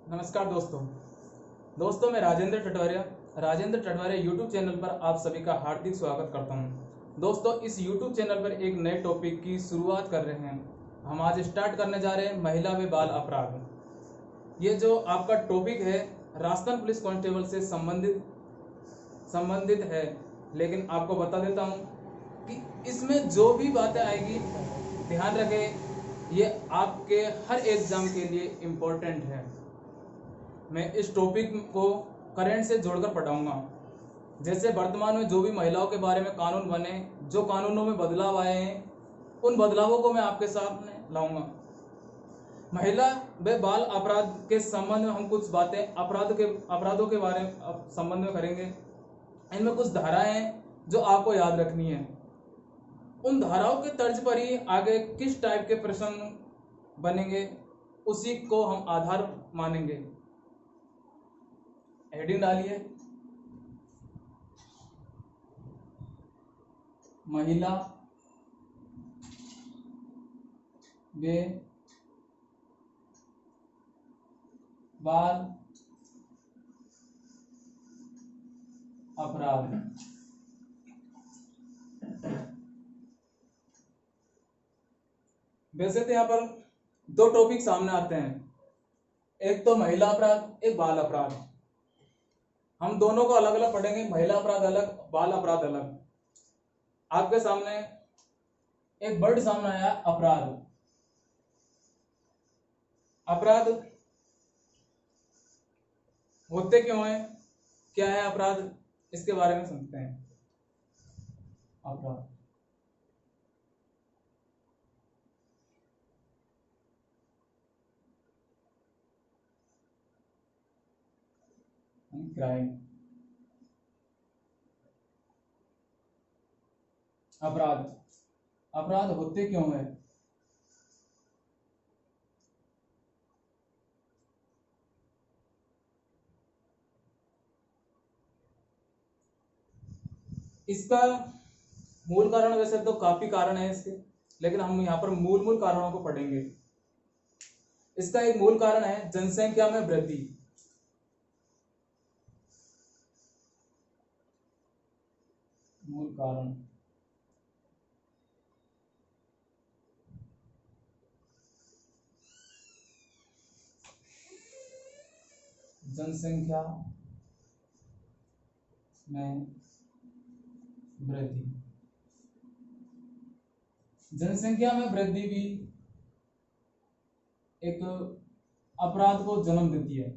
नमस्कार दोस्तों मैं राजेंद्र टटवारिया यूट्यूब चैनल पर आप सभी का हार्दिक स्वागत करता हूं। दोस्तों इस यूट्यूब चैनल पर एक नए टॉपिक की शुरुआत कर रहे हैं। हम आज स्टार्ट करने जा रहे हैं महिला व बाल अपराध। ये जो आपका टॉपिक है राजस्थान पुलिस कांस्टेबल से संबंधित है, लेकिन आपको बता देता हूं कि इसमें जो भी बातें आएगी ध्यान रखें, ये आपके हर एग्जाम के लिए इम्पोर्टेंट है। मैं इस टॉपिक को करंट से जोड़कर पढ़ाऊंगा। जैसे वर्तमान में जो भी महिलाओं के बारे में कानून बने, जो कानूनों में बदलाव आए हैं, उन बदलावों को मैं आपके सामने लाऊंगा। महिला व बाल अपराध के संबंध में हम कुछ बातें अपराधों के बारे में संबंध में करेंगे। इनमें कुछ धाराएं हैं जो आपको याद रखनी है। उन धाराओं के तर्ज पर ही आगे किस टाइप के प्रश्न बनेंगे उसी को हम आधार मानेंगे। हेडिंग डालिए, महिला व बाल अपराध। वैसे तो यहाँ पर दो टॉपिक सामने आते हैं, एक तो महिला अपराध, एक बाल अपराध। हम दोनों को अलग अलग पढ़ेंगे, महिला अपराध अलग, बाल अपराध अलग। आपके सामने एक वर्ड सामने आया, अपराध। अपराध होते क्यों हैं, क्या है अपराध, इसके बारे में समझते हैं। अपराध क्राइम। अपराध होते क्यों है। इसका मूल कारण, वैसे तो काफी कारण है इसके, लेकिन हम यहाँ पर मूल कारणों को पढ़ेंगे। इसका एक मूल कारण है जनसंख्या में वृद्धि। मूल कारण जनसंख्या में वृद्धि। जनसंख्या में वृद्धि भी एक अपराध को जन्म देती है।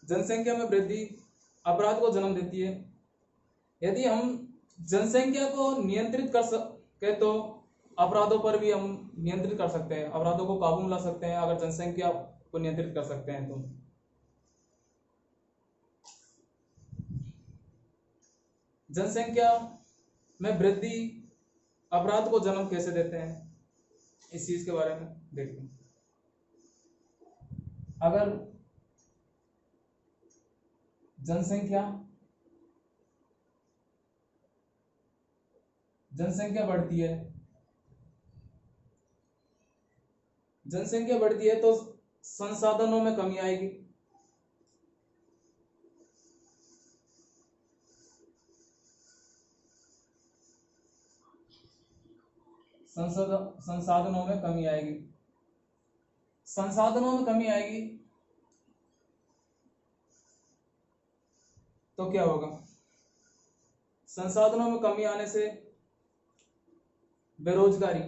जनसंख्या में वृद्धि अपराध को जन्म देती है। यदि हम जनसंख्या को नियंत्रित कर सके तो अपराधों पर भी हम नियंत्रित कर सकते हैं, अपराधों को काबू में ला सकते हैं अगर जनसंख्या को नियंत्रित कर सकते हैं तो। जनसंख्या में वृद्धि अपराध को जन्म कैसे देते हैं, इस चीज के बारे में देखते हैं। अगर जनसंख्या बढ़ती है तो संसाधनों में कमी आएगी। संसाधनों में कमी आएगी तो क्या होगा। संसाधनों में कमी आने से बेरोजगारी,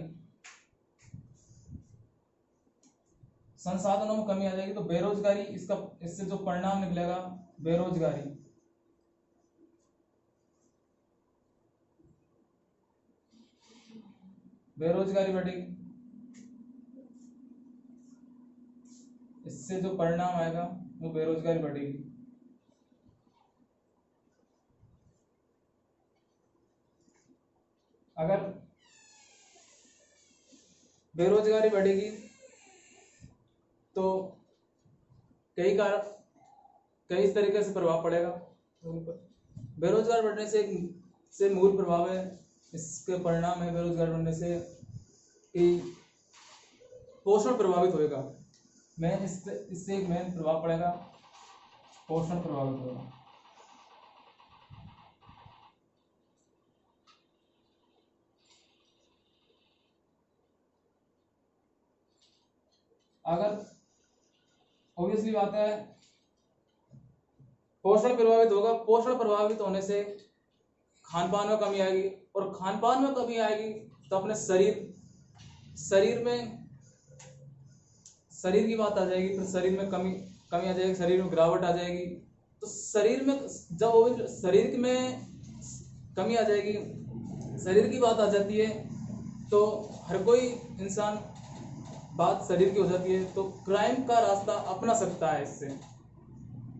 संसाधनों में कमी आ जाएगी तो बेरोजगारी, इससे जो परिणाम निकलेगा बेरोजगारी। बेरोजगारी बढ़ेगी, इससे जो परिणाम आएगा वो बेरोजगारी बढ़ेगी। अगर बेरोजगारी बढ़ेगी तो कई तरीके से प्रभाव पड़ेगा उन पर। बेरोजगार बढ़ने से मूल प्रभाव है, इसके परिणाम है बेरोजगार बढ़ने से कि पोषण प्रभावित होएगा। मेन इससे एक मेन प्रभाव पड़ेगा, पोषण प्रभावित होगा। अगर ऑब्वियसली बात है पोषण प्रभावित होगा, पोषण प्रभावित होने से खान पान में कमी आएगी, और खान पान में कमी आएगी तो अपने शरीर की बात आ जाएगी, फिर शरीर में कमी आ जाएगी, शरीर में गिरावट आ जाएगी। तो शरीर में जब शरीर में कमी आ जाएगी, शरीर की बात आ जाती है, तो हर कोई इंसान बात शरीर की हो जाती है, तो क्राइम का रास्ता अपना सकता है। इससे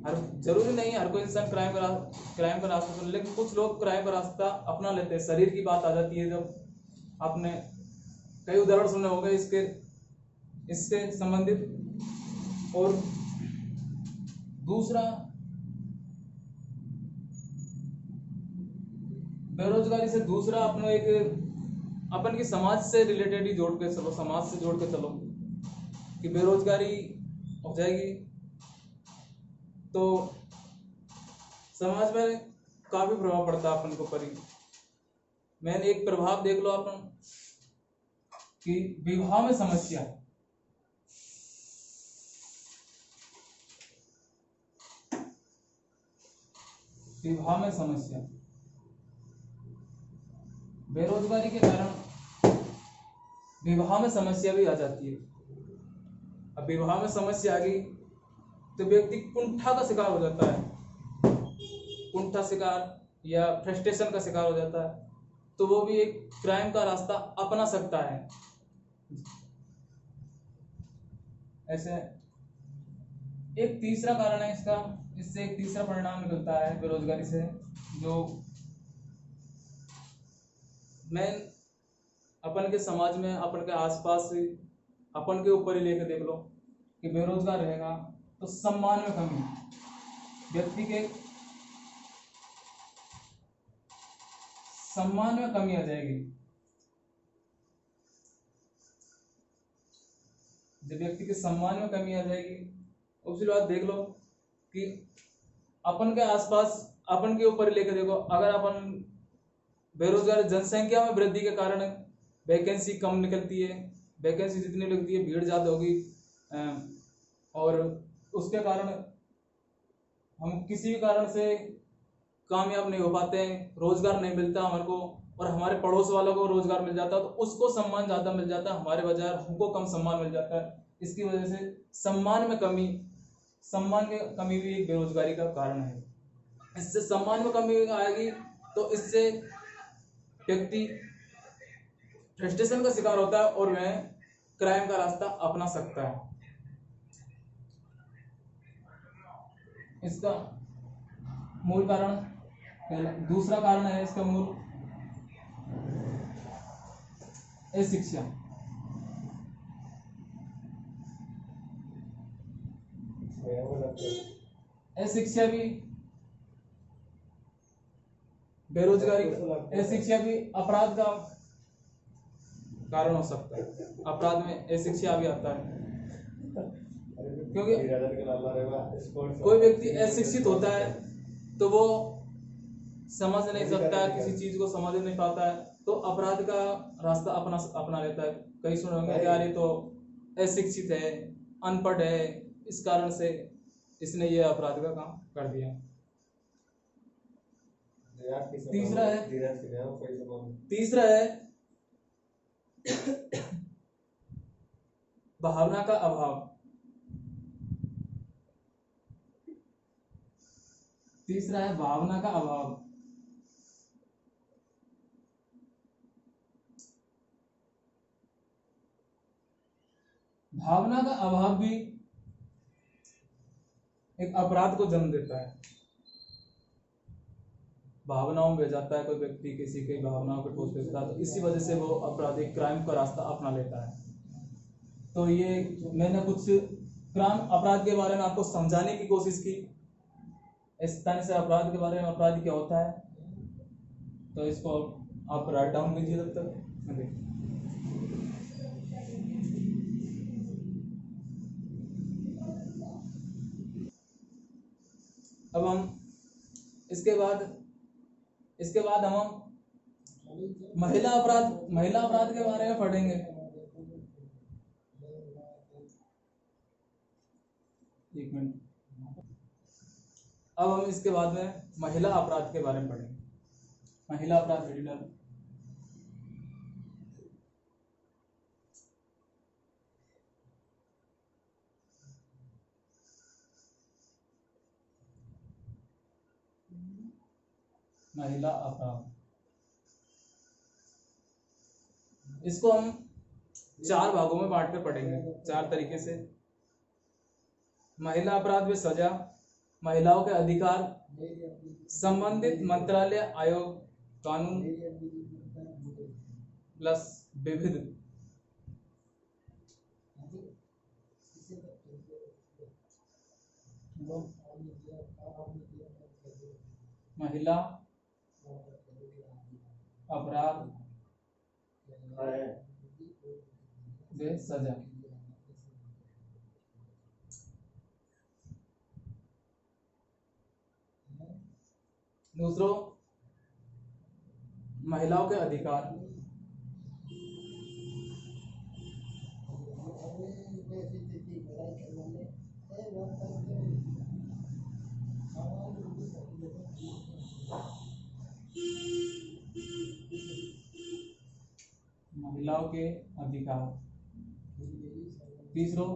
जरूरी नहीं हर कोई इंसान क्राइम का रास्ता चुने, लेकिन कुछ लोग क्राइम का रास्ता अपना लेते हैं। शरीर की बात आ जाती है, जब आपने कई उदाहरण सुने होंगे इससे संबंधित। और दूसरा, बेरोजगारी से दूसरा अपन की समाज से रिलेटेड ही जोड़ के चलो, समाज से जोड़ के चलो कि बेरोजगारी हो जाएगी तो समाज में काफी प्रभाव पड़ता है अपन को। मैंने एक प्रभाव देख लो अपन कि विवाह में समस्या, बेरोजगारी के कारण विवाह में समस्या भी आ जाती है। अब विवाह में समस्या आ गई तो व्यक्ति कुंठा का शिकार हो जाता है, कुंठा शिकार या फ्रस्ट्रेशन का शिकार हो जाता है, तो वो भी एक क्राइम का रास्ता अपना सकता है। ऐसे एक तीसरा कारण है इससे एक तीसरा परिणाम निकलता है बेरोजगारी से, जो मेन अपन के समाज में, अपन के आसपास, अपन के ऊपर ही लेकर देख लो कि बेरोजगार रहेगा तो सम्मान में कमी, व्यक्ति के सम्मान में कमी आ जाएगी। जब व्यक्ति के सम्मान में कमी आ जाएगी, उसके बाद देख लो कि अपन के आसपास, अपन के ऊपर लेकर देखो, अगर अपन बेरोजगार, जनसंख्या में वृद्धि के कारण वैकेंसी कम निकलती है, वैकेंसी जितनी लगती है भीड़ ज्यादा होगी, और उसके कारण हम किसी भी कारण से कामयाब नहीं हो पाते हैं, रोजगार नहीं मिलता हमारे को, और हमारे पड़ोस वालों को रोजगार मिल जाता है तो उसको सम्मान ज्यादा मिल जाता है, हमारे बजाय हमको कम सम्मान मिल जाता है। इसकी वजह से सम्मान में कमी भी एक बेरोजगारी का कारण है। इससे सम्मान में कमी आएगी तो इससे व्यक्ति फ्रस्ट्रेशन का शिकार होता है और वह क्राइम का रास्ता अपना सकता है। इसका मूल कारण, दूसरा कारण है इसका मूल अशिक्षा। अशिक्षा भी बेरोजगारी, अशिक्षा भी अपराध का कारण हो सकता है। अपराध में अशिक्षा भी आता है, क्योंकि कोई व्यक्ति अशिक्षित होता है तो वो समझ नहीं सकता, किसी चीज को समझ नहीं पाता है, तो अपराध का रास्ता अपना लेता है। कई सुने होंगे कि यार ये तो अशिक्षित है, अनपढ़ है, इस कारण से इसने ये अपराध का काम कर दिया। तीसरा है भावना का अभाव। तीसरा है भावना का अभाव। भावना का अभाव भी एक अपराध को जन्म देता है। भावनाओं में जाता है कोई व्यक्ति, किसी की भावनाओं को ठोस देता है, तो इसी वजह से वो आपराधिक क्राइम का रास्ता अपना लेता है। तो ये मैंने कुछ क्राइम अपराध के बारे में आपको समझाने की कोशिश की, इस तरह से अपराध के बारे में, अपराध क्या होता है, तो इसको आप राइट डाउन कीजिए तब तक। अब हम इसके बाद हम महिला अपराध के बारे में पढ़ेंगे। एक मिनट। अब हम इसके बाद में महिला अपराध के बारे में पढ़ेंगे। महिला अपराध क्रिमिनल। महिला अपराध, इसको हम 4 भागों में बांट कर पढ़ेंगे, 4 तरीके से। महिला अपराध में सजा, महिलाओं के अधिकार, संबंधित मंत्रालय, आयोग, कानून प्लस विविध। महिला अपराध व सजा। दूसरों, महिलाओं के अधिकार, महिलाओं के अधिकार। तीसरों,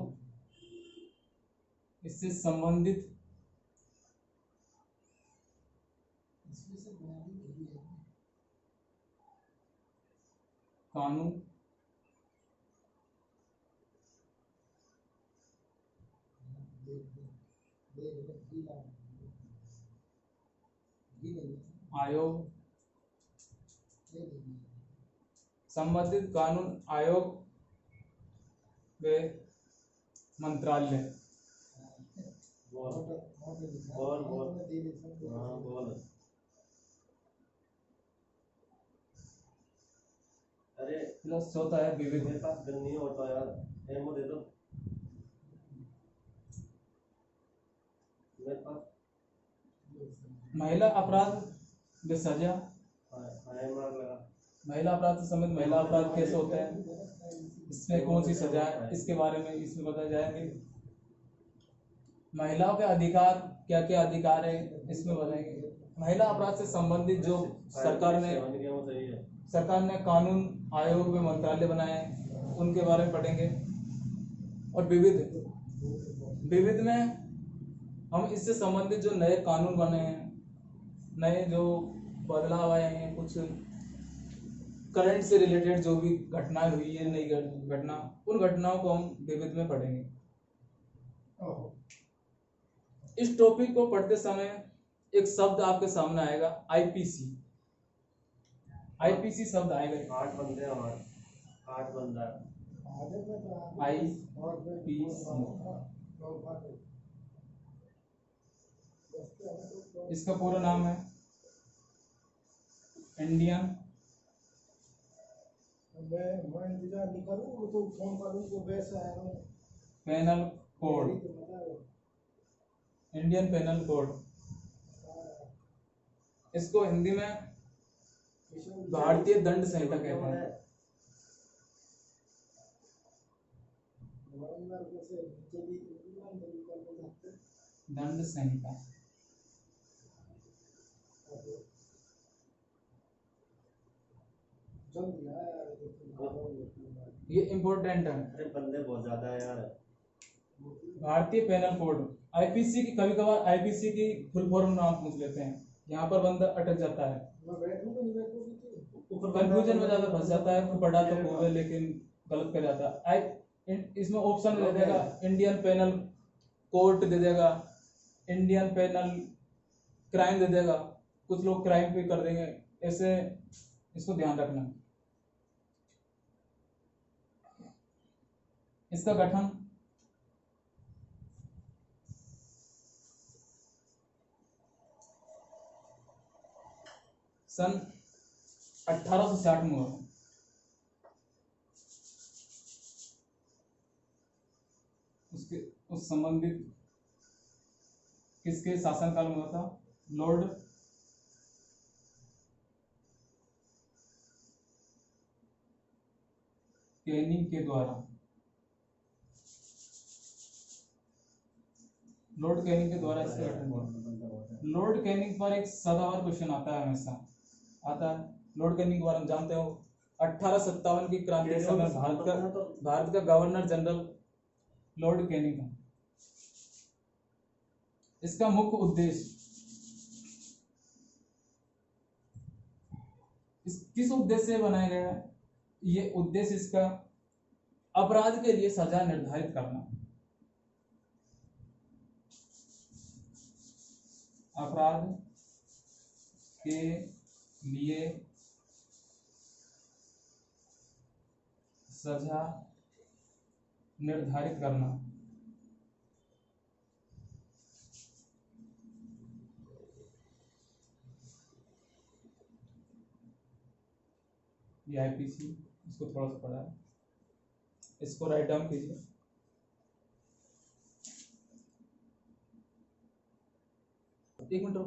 इससे संबंधित कानून आयोग, संबंधित कानून, आयोग व मंत्रालय। प्लस होता है विविध। मेरे पास गन नहीं होता यार, एमओ दे दो मेरे पास। महिला अपराध व सजा, महिला अपराध से संबंधित महिला अपराध कैसे होते हैं, इसमें कौन सी सजा है, इसके बारे में इसमें बताया जाएंगे। महिलाओं के अधिकार, क्या क्या अधिकार है, इसमें बताएंगे। महिला अपराध से संबंधित जो सरकार ने कानून, आयोग व मंत्रालय बनाए उनके बारे में पढ़ेंगे। और विविध में हम इससे संबंधित जो नए कानून बने हैं, नए जो बदलाव आए हैं, कुछ करंट से रिलेटेड जो भी घटनाएं हुई है, नई घटना, उन घटनाओं को हम विविध में पढ़ेंगे। इस टॉपिक को पढ़ते समय एक शब्द आपके सामने आएगा, आईपीसी। आईपीसी शब्द आएगा। 8 बंदे हमारे, 8 बंदा आईपीसी। इसका पूरा नाम है Indian penal code. Indian penal code, इसको हिंदी में भारतीय दंड संहिता कहते हैं। दंड संहिता ये इम्पोर्टेंट है। अरे बंदे बहुत ज्यादा है यार। भारतीय पेनल कोड, आईपीसी की, कभी कभार आईपीसी की फुल फॉर्म नाम पूछ लेते हैं, यहाँ पर बंदा अटक जाता है, कंफ्यूजन में ज्यादा फंस जाता है। पढ़ा तो खूब है लेकिन गलत कर जाता है। इसमें ऑप्शन दे देगा, इंडियन पेनल कोर्ट दे देगा, इंडियन पेनल क्राइम दे देगा, कुछ लोग क्राइम भी कर देंगे, ऐसे इसको ध्यान रखना। इसका गठन सन 1860 में हुआ। उसके उस संबंधित किसके शासनकाल में हुआ था? लॉर्ड कैनिंग के द्वारा। लॉर्ड कैनिंग के द्वारा इसका गठन हुआ। लॉर्ड कैनिंग पर एक सदाबहार क्वेश्चन आता है, हमेशा आता है। लॉर्ड कैनिंग के बारे में जानते हो? 1857 की क्रांति के समय भारत का गवर्नर जनरल लॉर्ड कैनिंग था। इसका मुख्य उद्देश्य, किस उद्देश्य से बनाया गया है? ये उद्देश्य इसका अपराध के लिए सजा निर्धारित करना। अपराध के लिए सजा निर्धारित करना। ये आईपीसी, इसको थोड़ा सा पढ़ा है, इसको राइट डाउन कीजिए। एक मिनट।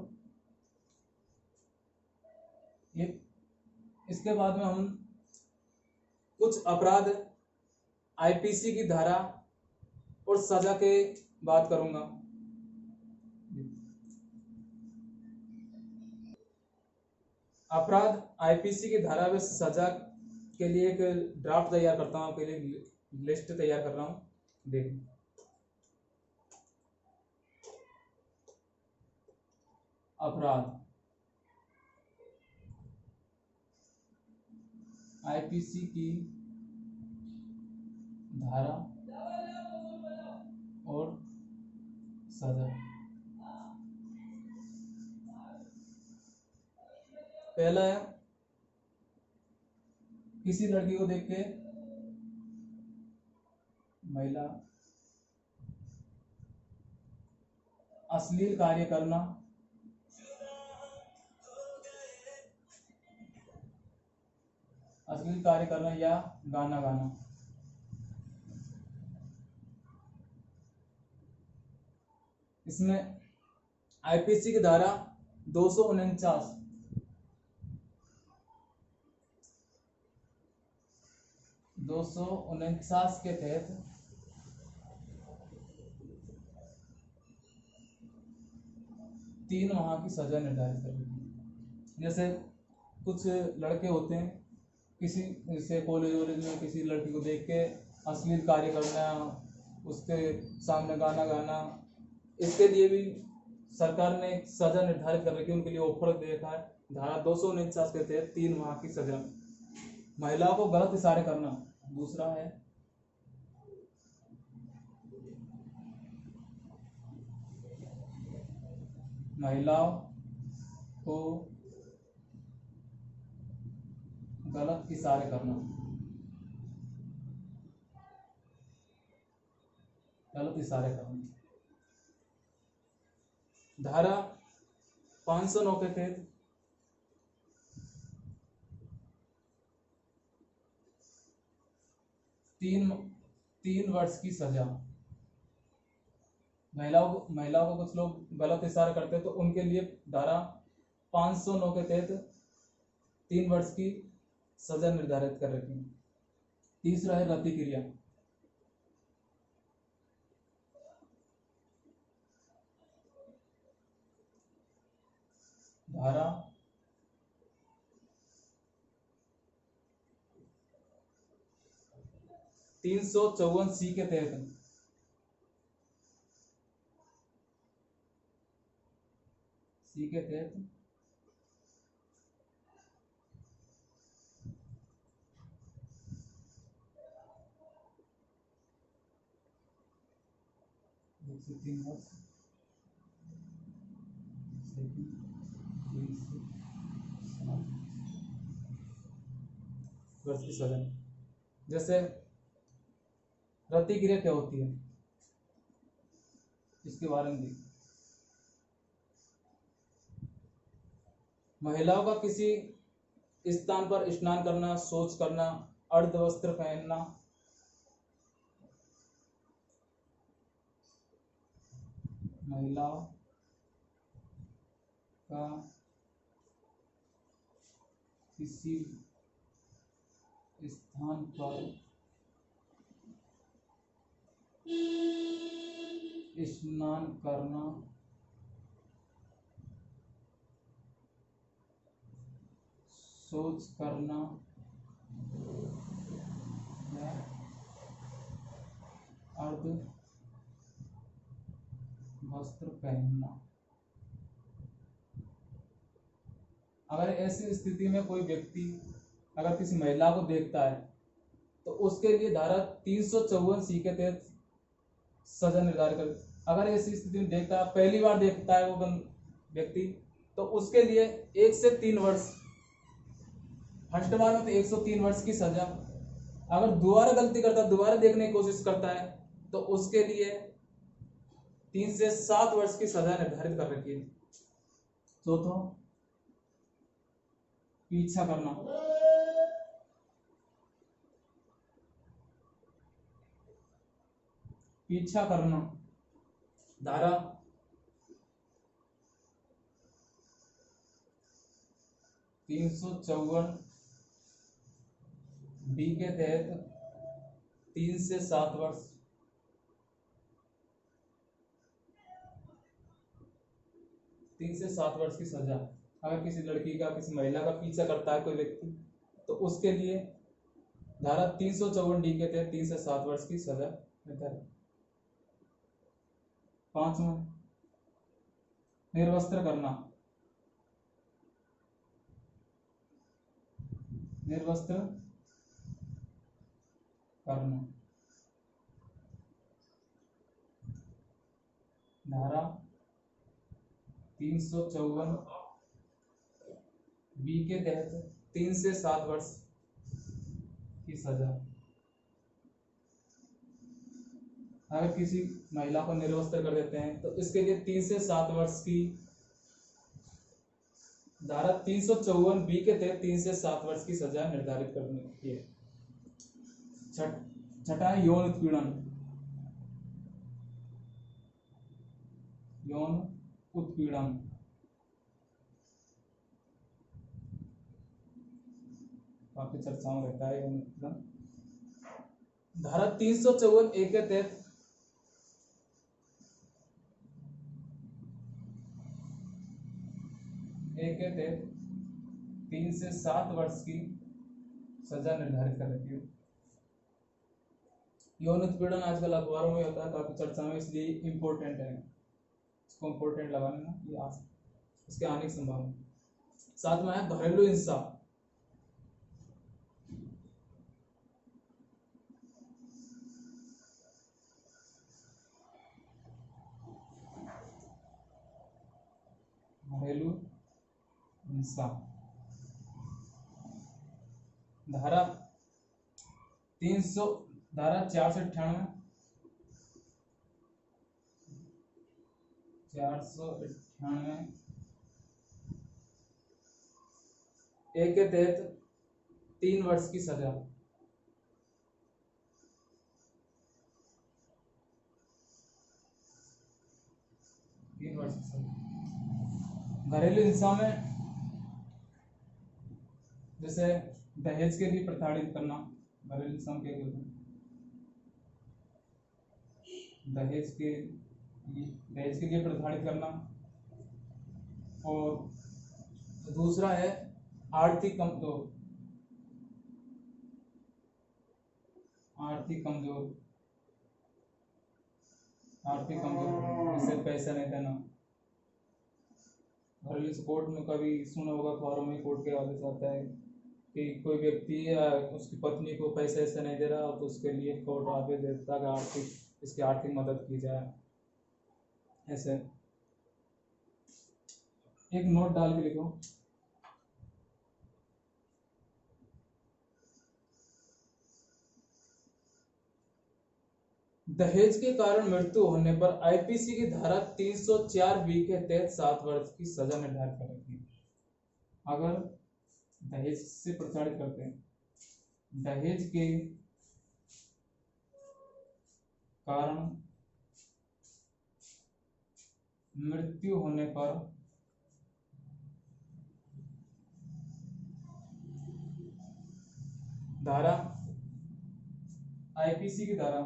ये इसके बाद में हम कुछ अपराध आईपीसी की धारा और सजा के बात करूंगा। अपराध आईपीसी की धारा में सजा के लिए एक ड्राफ्ट तैयार करता हूं, आपके लिए लिस्ट तैयार कर रहा हूं। देखिए, अपराध आईपीसी की धारा और सजा। पहला है, किसी लड़की को देख के महिला अश्लील कार्य करना, अश्लील कार्य करना या गाना गाना। इसमें आईपीसी की धारा 249 के तहत तीन माह की सजा निर्धारित करेगी। जैसे कुछ लड़के होते हैं, किसी जैसे कॉलेज वॉलेज में किसी लड़की को देख के अश्लील कार्य करना, उसके सामने गाना गाना, इसके लिए भी सरकार ने एक सजा निर्धारित कर रखी है, उनके लिए ऑफर दे रखा है। धारा 249 के तहत 3 माह की सजा। महिलाओं को गलत इशारे करना दूसरा है। महिलाओं को गलत इशारे करना, गलत इशारे करना। धारा 509 के तहत 3 वर्ष की सजा। महिलाओं को कुछ लोग गलत इशारा करते हैं, तो उनके लिए धारा 509 के तहत 3 वर्ष की सजा निर्धारित कर रखी है। तीसरा है रति क्रिया। धारा 354C के तहत वर्ष की सजा। जैसे रति क्रिया क्या होती है, इसके बारे में देखिए। महिलाओं का किसी स्थान पर स्नान करना, शौच करना, अर्धवस्त्र पहनना, महिलाओं का किसी स्थान पर स्नान करना शौच करना या अर्ध वस्त्र पहनना। अगर ऐसी स्थिति में कोई व्यक्ति अगर किसी महिला को देखता है तो उसके लिए धारा 354 के तहत सजा निर्धारित कर। अगर ऐसी स्थिति में देखता है, पहली बार देखता है वो व्यक्ति, तो उसके लिए 1 से 3 वर्ष, फर्स्ट बार में तो 103 वर्ष की सजा। अगर दोबारा गलती करता है, दोबारा देखने की कोशिश करता है, तो उसके लिए 3 से 7 वर्ष की सजा निर्धारित कर रखी है। चौथा, पीछा करना। पीछा करना धारा 354 बी के तहत 3 से 7 वर्ष, 3 से 7 वर्ष की सजा। अगर किसी लड़की का, किसी महिला का पीछा करता है कोई व्यक्ति, तो उसके लिए धारा 354 डी के तहत 3 से 7 वर्ष की सजा निर्धारित। 5वां, निर्वस्त्र करना। निर्वस्त्र करना धारा 354 बी के तहत 3 से 7 वर्ष की सजा। अगर किसी महिला को निर्वस्त्र कर देते हैं तो इसके लिए 3 से 7 वर्ष की धारा 354 बी के तहत 3 से 7 वर्ष की सजा निर्धारित करनी है। छठा है यौन उत्पीड़न। यौन उत्पीड़न काफी चर्चाओं रहता है। यौन उत्पीड़न धारा 354 ए के तहत के तहत 3 से 7 वर्ष की सजा निर्धारित कर रखी है। यौन उत्पीड़न आजकल अखबारों में होता है, काफी चर्चा में, इसलिए इम्पोर्टेंट है, इसको इम्पोर्टेंट लगाने ना, ये इसके आने की संभावना। 7वां है घरेलू हिंसा। घरेलू हिंसा धारा 498 ए के तहत 3 वर्ष की सजा। घरेलू हिंसा में जैसे दहेज के लिए प्रताड़ित करना, घरेलू हिंसा के लिए दहेज के लिए प्रताड़ित करना। और दूसरा है आर्थिक कमजोर, जैसे पैसा नहीं देना। घरेलू कोर्ट में कभी सुना होगा, अखबारों में कोर्ट के हवाले से आता है कि कोई व्यक्ति या उसकी पत्नी को पैसे ऐसे नहीं दे रहा, तो उसके लिए कोर्ट आदेश देता है इसकी आर्थिक मदद की जाए। ऐसे एक नोट डाल के लिखो, दहेज के कारण मृत्यु होने पर आईपीसी की धारा 304 बी के तहत 7 वर्ष की सजा निर्धारित कर रखी है। अगर दहेज से प्रताड़ित करते हैं, दहेज के कारण मृत्यु होने पर धारा आईपीसी की धारा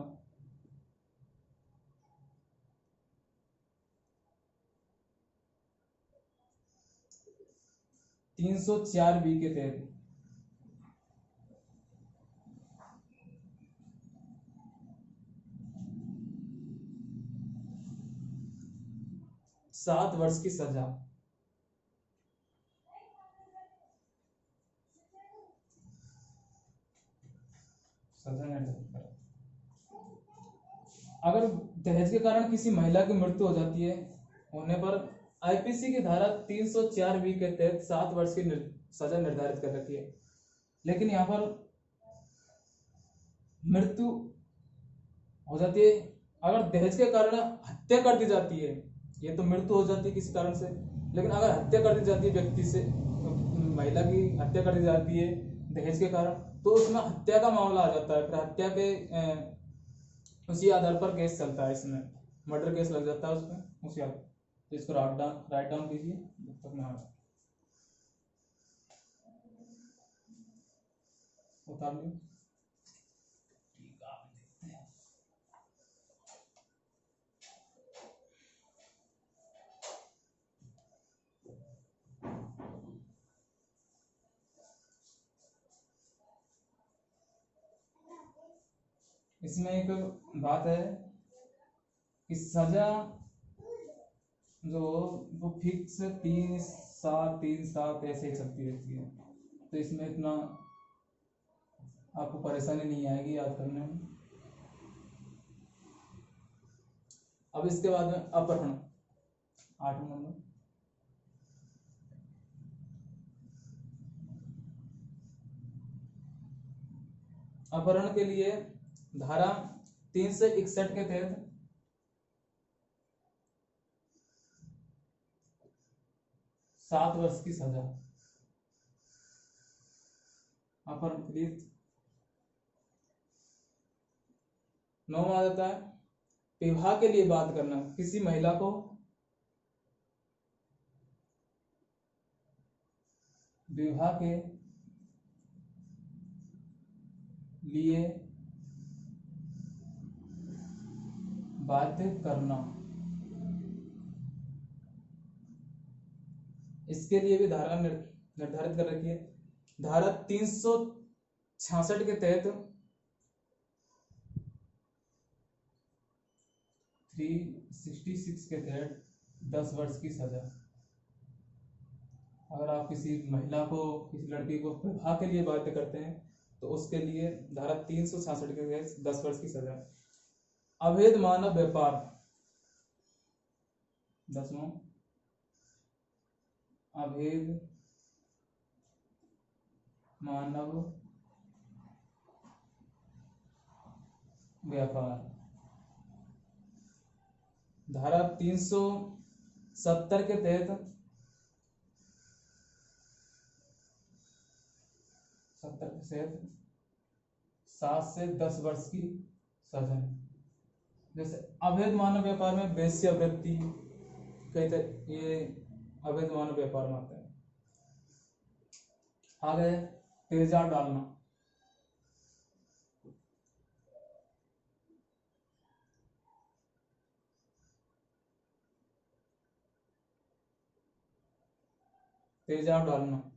304 बी के तहत 7 वर्ष की सजा। निर्धारित करा। अगर दहेज के कारण किसी महिला की मृत्यु हो जाती है होने पर आईपीसी की धारा 304 बी के तहत 7 वर्ष की सजा निर्धारित कर रखी है। लेकिन यहाँ पर मृत्यु हो जाती है, अगर दहेज के कारण हत्या कर दी जाती है, ये तो मृत्यु हो जाती है किसी कारण से, लेकिन अगर हत्या कर दी जाती है व्यक्ति से, महिला की हत्या कर दी जाती है दहेज के कारण, तो उसमें हत्या का मामला आ जाता है। फिर हत्या के उसी आधार पर केस चलता है, इसमें मर्डर केस लग जाता है उसमें उसी आधार। तो इसको राइट डाउन कीजिए जब तक मैं उतार लूँ। इसमें एक बात है कि सजा जो वो फिक्स 3-7 ऐसे ही चलती रहती है, तो इसमें इतना आपको परेशानी नहीं आएगी याद करने में। अब इसके बाद में अपहरण 8वां नंबर। अपहरण के लिए धारा 361 के तहत 7 वर्ष की सजा। अपहरण प्लीज 9 आ जाता है विवाह के लिए बात करना, किसी महिला को विवाह के लिए बाध्य करना, इसके लिए भी धारा निर्धारित कर रखी है। धारा 366 के तहत 366 के तहत 10 वर्ष की सजा। अगर आप किसी महिला को, किसी लड़की को विवाह के लिए बाध्य करते हैं तो उसके लिए धारा 366 के तहत 10 वर्ष की सजा। अवैध मानव व्यापार 10वां, अवैध मानव व्यापार धारा 370 के तहत 7 से 10 वर्ष की सजा। जैसे अवैध मानव व्यापार में वेश्यावृत्ति कहते, ये अवैध मानव व्यापार में आता है। आगे तेजाब डालना, तेजाब डालना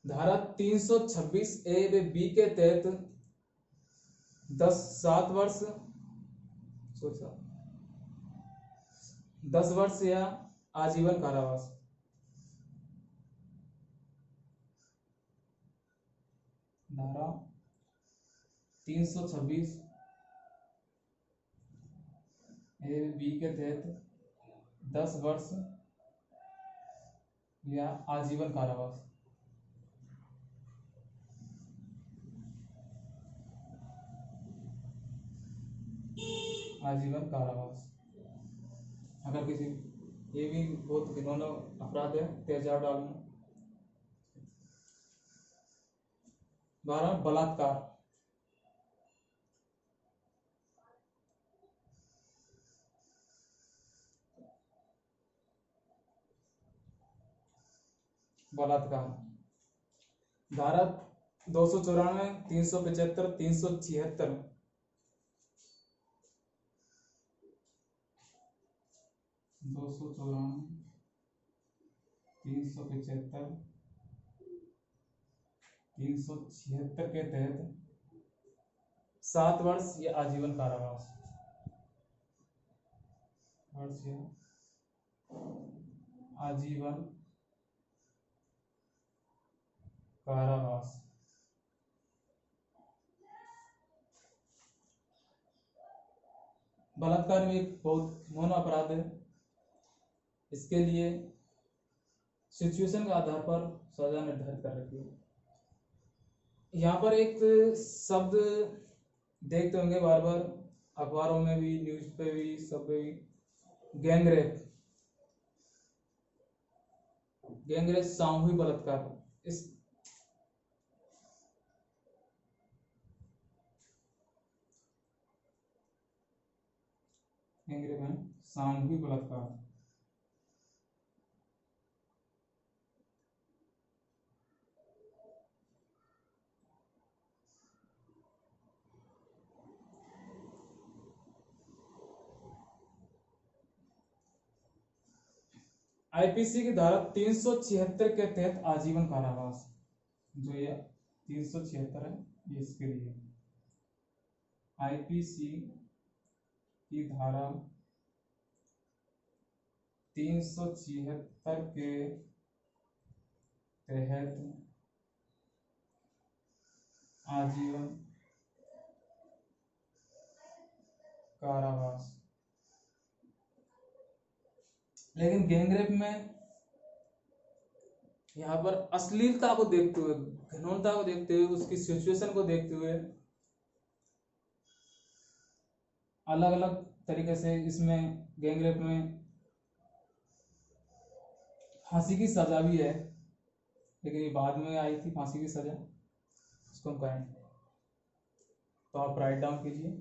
धारा 326A-B के तहत 10 वर्ष या आजीवन कारावास। धारा 326A-B के तहत 10 वर्ष या आजीवन कारावास। आजीवन कारावास। अगर किसी, ये भी बहुत घिनौना अपराध है तेजाब डालना। 12 बलात्कार, बलात्कार धारा 294, 375, 376। 294, 375, 376 के तहत 7 वर्ष या आजीवन कारावास, वर्ष या आजीवन कारावास। बलात्कार भी एक बहुत मौन अपराध है। इसके लिए सिचुएशन के आधार पर सजा निर्धारित कर रखी है। यहाँ पर एक शब्द देखते होंगे बार बार, अखबारों में भी, न्यूज पे भी, सब पे भी, गैंगरेप। गैंगरेप सामूहिक बलात्कार। इस गैंगरेप है सामूहिक बलात्कार। आईपीसी की धारा 376 के तहत आजीवन कारावास, जो ये 376 है, ये इसके लिए। आईपीसी की धारा 376 के तहत आजीवन कारावास। लेकिन गैंगरेप में यहाँ पर अश्लीलता को देखते हुए, घिनौनता को देखते हुए, उसकी सिचुएशन को देखते हुए अलग अलग तरीके से इसमें गैंगरेप में फांसी की सजा भी है, लेकिन ये बाद में आई थी फांसी की सजा, इसको हम कहें। तो आप राइट डाउन कीजिए।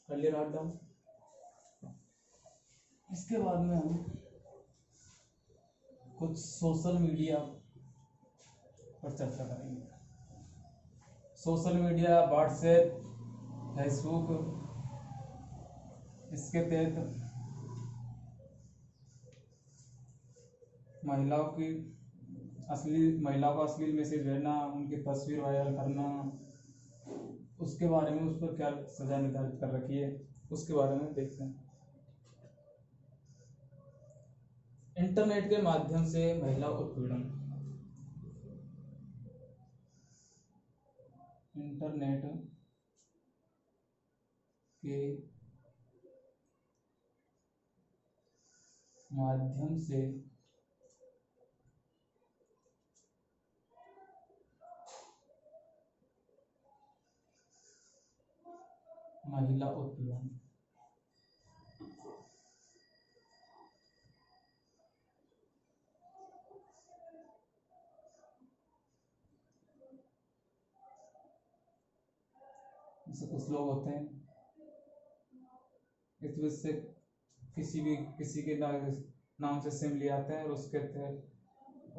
कर लिए राइट डाउन। इसके बाद में हम कुछ सोशल मीडिया पर चर्चा करेंगे। सोशल मीडिया, व्हाट्सएप, फेसबुक, इसके तहत महिलाओं को अश्लील मैसेज भेजना, उनकी तस्वीर वायरल करना, उसके बारे में, उस पर क्या सजा निर्धारित कर रखी है, उसके बारे में देखते हैं। इंटरनेट के माध्यम से महिला उत्पीड़न। इंटरनेट के माध्यम से महिला उत्पीड़न। जैसे कुछ लोग होते हैं इस वजह से किसी के नाम से सिम ले आते हैं और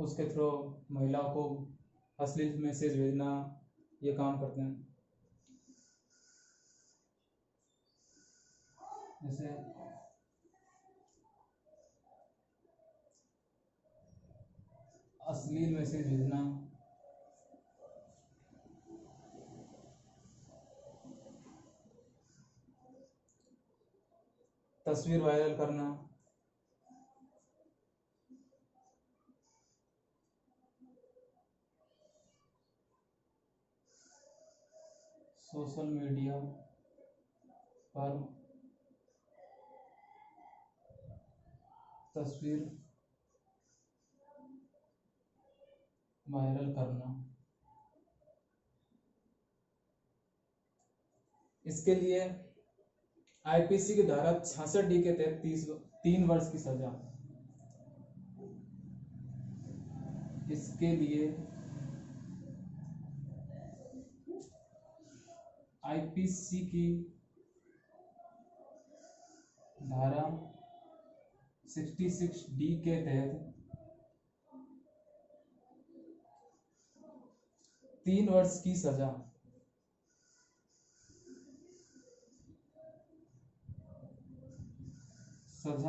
उसके थ्रू महिलाओं को अश्लील मैसेज भेजना, ये काम करते हैं। जैसे अश्लील मैसेज भेजना, तस्वीर वायरल करना, सोशल मीडिया पर तस्वीर वायरल करना। इसके लिए आईपीसी की धारा 66D के तहत 3 वर्ष की सजा। इसके लिए आईपीसी की धारा 66D के तहत 3 वर्ष की सजा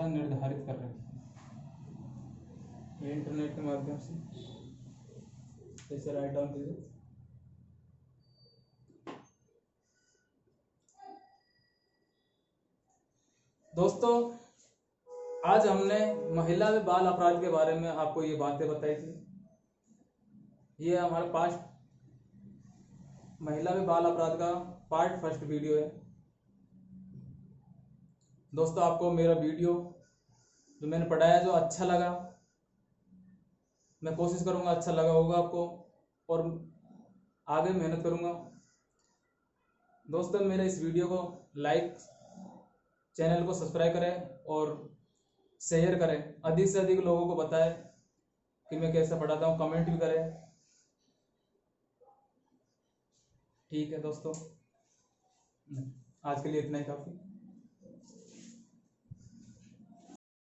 निर्धारित कर रही है इंटरनेट के माध्यम से। इसे राइट डाउन कीजिए। दोस्तों, आज हमने महिला व बाल अपराध के बारे में आपको ये बातें बताई थी। ये हमारा पार्ट महिला व बाल अपराध का पार्ट फर्स्ट वीडियो है। दोस्तों, आपको मेरा वीडियो जो मैंने पढ़ाया जो अच्छा लगा, मैं कोशिश करूंगा अच्छा लगा होगा आपको और आगे मेहनत करूंगा। दोस्तों, मेरे इस वीडियो को लाइक, चैनल को सब्सक्राइब करें और शेयर करें, अधिक से अधिक लोगों को बताएं कि मैं कैसे पढ़ाता हूँ। कमेंट भी करें। ठीक है दोस्तों, आज के लिए इतना ही काफ़ी।